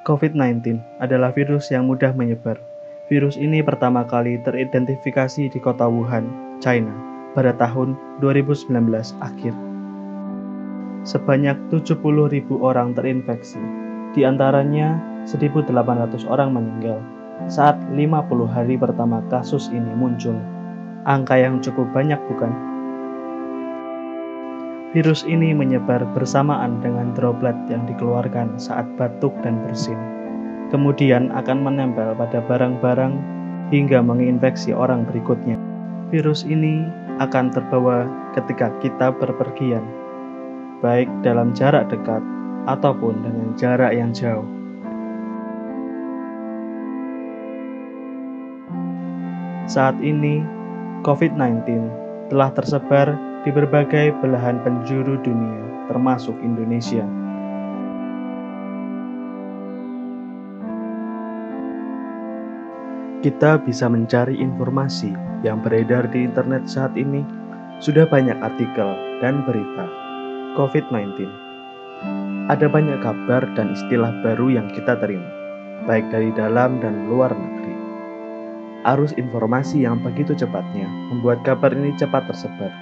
COVID-19 adalah virus yang mudah menyebar. Virus ini pertama kali teridentifikasi di kota Wuhan, China, pada tahun 2019 akhir. Sebanyak 70.000 orang terinfeksi, di antaranya 1.800 orang meninggal saat 50 hari pertama kasus ini muncul. Angka yang cukup banyak, bukan? Virus ini menyebar bersamaan dengan droplet yang dikeluarkan saat batuk dan bersin. Kemudian akan menempel pada barang-barang hingga menginfeksi orang berikutnya. Virus ini akan terbawa ketika kita berpergian, baik dalam jarak dekat ataupun dengan jarak yang jauh. Saat ini, COVID-19 telah tersebar di berbagai belahan penjuru dunia, termasuk Indonesia. Kita bisa mencari informasi yang beredar di internet saat ini. Sudah banyak artikel dan berita COVID-19. Ada banyak kabar dan istilah baru yang kita terima, baik dari dalam dan luar negeri. Arus informasi yang begitu cepatnya membuat kabar ini cepat tersebar.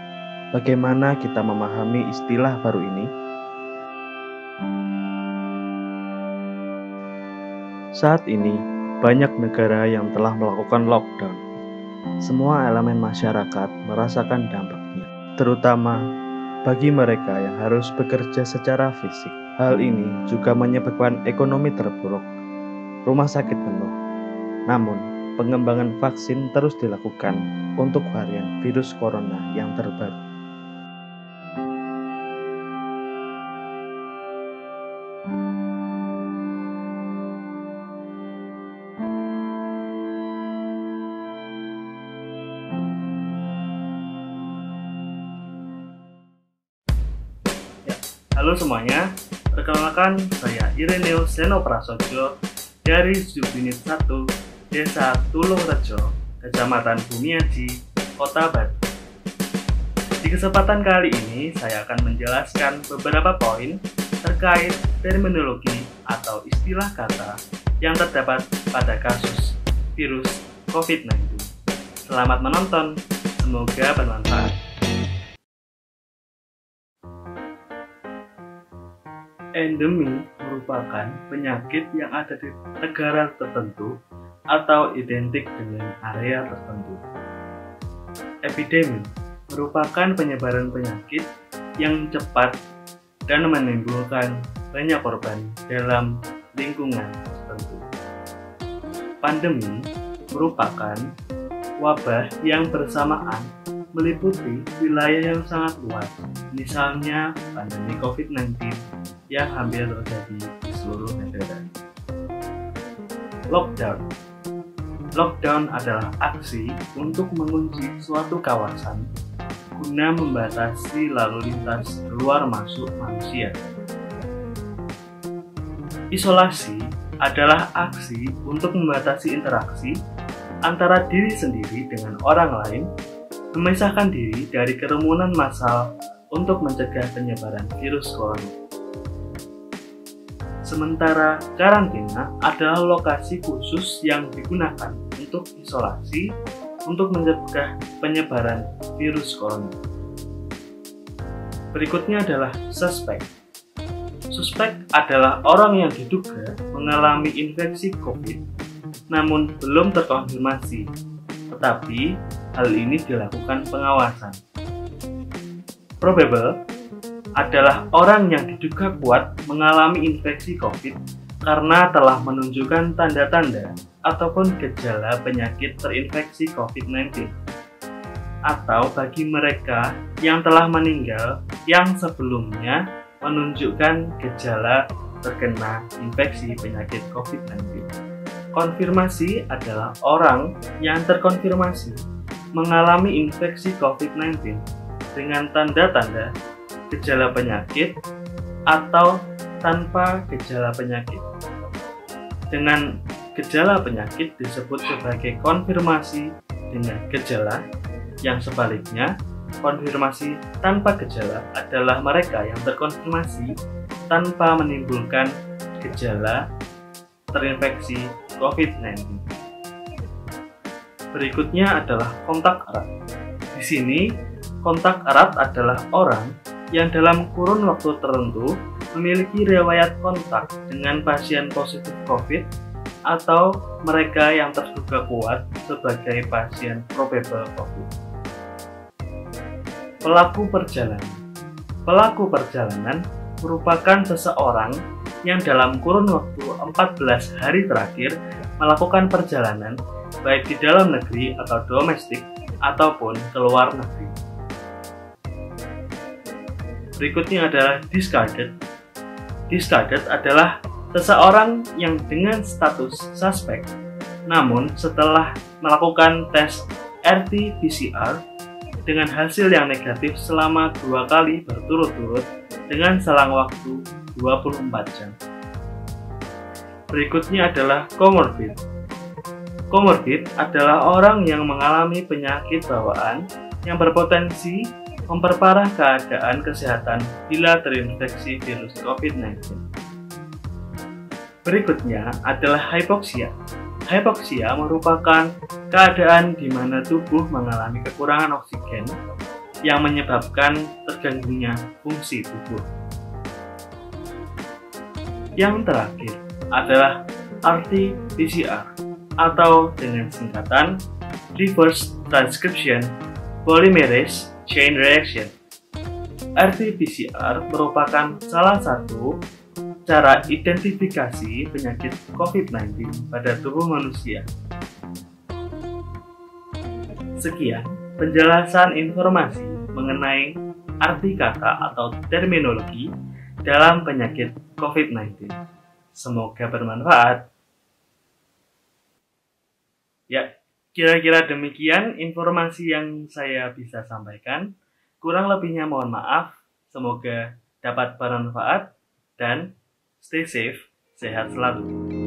Bagaimana kita memahami istilah baru ini? Saat ini, banyak negara yang telah melakukan lockdown. Semua elemen masyarakat merasakan dampaknya, terutama bagi mereka yang harus bekerja secara fisik. Hal ini juga menyebabkan ekonomi terpuruk, rumah sakit penuh. Namun, pengembangan vaksin terus dilakukan untuk varian virus corona yang terbaru. Halo semuanya, perkenalkan saya Ireneo Seno Prasojo dari Subunit 1 Desa Tulungrejo, Kecamatan Bumiaji, Kota Batu. Di kesempatan kali ini saya akan menjelaskan beberapa poin terkait terminologi atau istilah kata yang terdapat pada kasus virus COVID-19. Selamat menonton, semoga bermanfaat. Endemi merupakan penyakit yang ada di negara tertentu atau identik dengan area tertentu. Epidemi merupakan penyebaran penyakit yang cepat dan menimbulkan banyak korban dalam lingkungan tertentu. Pandemi merupakan wabah yang bersamaan meliputi wilayah yang sangat luas, misalnya pandemi COVID-19 yang hampir terjadi di seluruh negara. Lockdown adalah aksi untuk mengunci suatu kawasan guna membatasi lalu lintas keluar masuk manusia. Isolasi adalah aksi untuk membatasi interaksi antara diri sendiri dengan orang lain, memisahkan diri dari kerumunan massal untuk mencegah penyebaran virus corona. Sementara karantina adalah lokasi khusus yang digunakan untuk isolasi untuk mencegah penyebaran virus corona. Berikutnya adalah suspek. Suspek adalah orang yang diduga mengalami infeksi COVID namun belum terkonfirmasi, tetapi hal ini dilakukan pengawasan. Probable adalah orang yang diduga kuat mengalami infeksi COVID karena telah menunjukkan tanda-tanda ataupun gejala penyakit terinfeksi COVID-19, atau bagi mereka yang telah meninggal yang sebelumnya menunjukkan gejala terkena infeksi penyakit COVID-19. Konfirmasi adalah orang yang terkonfirmasi mengalami infeksi COVID-19 dengan tanda-tanda gejala penyakit atau tanpa gejala penyakit. Dengan gejala penyakit disebut sebagai konfirmasi dengan gejala, yang sebaliknya konfirmasi tanpa gejala adalah mereka yang terkonfirmasi tanpa menimbulkan gejala terinfeksi COVID-19. Berikutnya adalah kontak erat. Di sini, kontak erat adalah orang yang dalam kurun waktu tertentu memiliki riwayat kontak dengan pasien positif COVID atau mereka yang terduga kuat sebagai pasien probable COVID. Pelaku perjalanan. Pelaku perjalanan merupakan seseorang yang dalam kurun waktu 14 hari terakhir melakukan perjalanan baik di dalam negeri atau domestik ataupun ke luar negeri. Berikutnya adalah discarded. Discarded adalah seseorang yang dengan status suspek, namun setelah melakukan tes RT-PCR dengan hasil yang negatif selama 2 kali berturut-turut dengan selang waktu 24 jam. Berikutnya adalah comorbid. Comorbid adalah orang yang mengalami penyakit bawaan yang berpotensi memperparah keadaan kesehatan bila terinfeksi virus COVID-19. Berikutnya adalah hypoxia. Hypoxia merupakan keadaan di mana tubuh mengalami kekurangan oksigen yang menyebabkan terganggunya fungsi tubuh. Yang terakhir adalah RT-PCR atau dengan singkatan Reverse Transcription Polymerase Chain Reaction. RT-PCR merupakan salah satu cara identifikasi penyakit COVID-19 pada tubuh manusia. Sekian penjelasan informasi mengenai arti kata atau terminologi dalam penyakit COVID-19. Semoga bermanfaat. Ya, kira-kira demikian informasi yang saya bisa sampaikan. Kurang lebihnya mohon maaf. Semoga dapat bermanfaat dan stay safe, sehat selalu.